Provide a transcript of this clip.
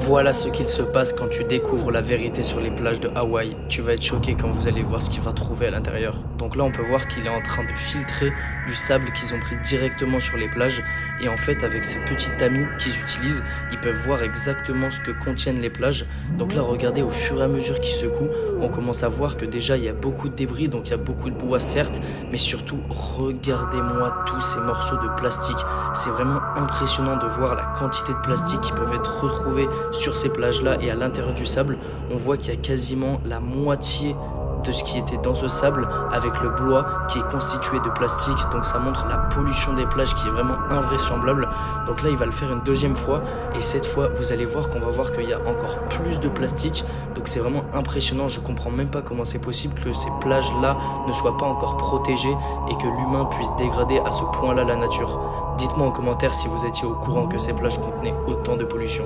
Voilà ce qu'il se passe quand tu découvres la vérité sur les plages de Hawaï. Tu vas être choqué quand vous allez voir ce qu'il va trouver à l'intérieur. Donc là, on peut voir qu'il est en train de filtrer du sable qu'ils ont pris directement sur les plages. Et en fait, avec ces petits tamis qu'ils utilisent, ils peuvent voir exactement ce que contiennent les plages. Donc là, regardez, au fur et à mesure qu'ils secouent, on commence à voir que déjà, il y a beaucoup de débris, donc il y a beaucoup de bois, certes. Mais surtout, regardez-moi tous ces morceaux de plastique. C'est vraiment impressionnant de voir la quantité de plastique qui peuvent être retrouvés sur ces plages-là et à l'intérieur du sable. On voit qu'il y a quasiment la moitié de ce qui était dans ce sable avec le bois qui est constitué de plastique. Donc ça montre la pollution des plages qui est vraiment invraisemblable. Donc là, il va le faire une deuxième fois et cette fois, vous allez voir qu'on va voir qu'il y a encore plus de plastique. Donc c'est vraiment impressionnant. Je comprends même pas comment c'est possible que ces plages-là ne soient pas encore protégées et que l'humain puisse dégrader à ce point-là la nature. Dites-moi en commentaire si vous étiez au courant que ces plages contenaient autant de pollution.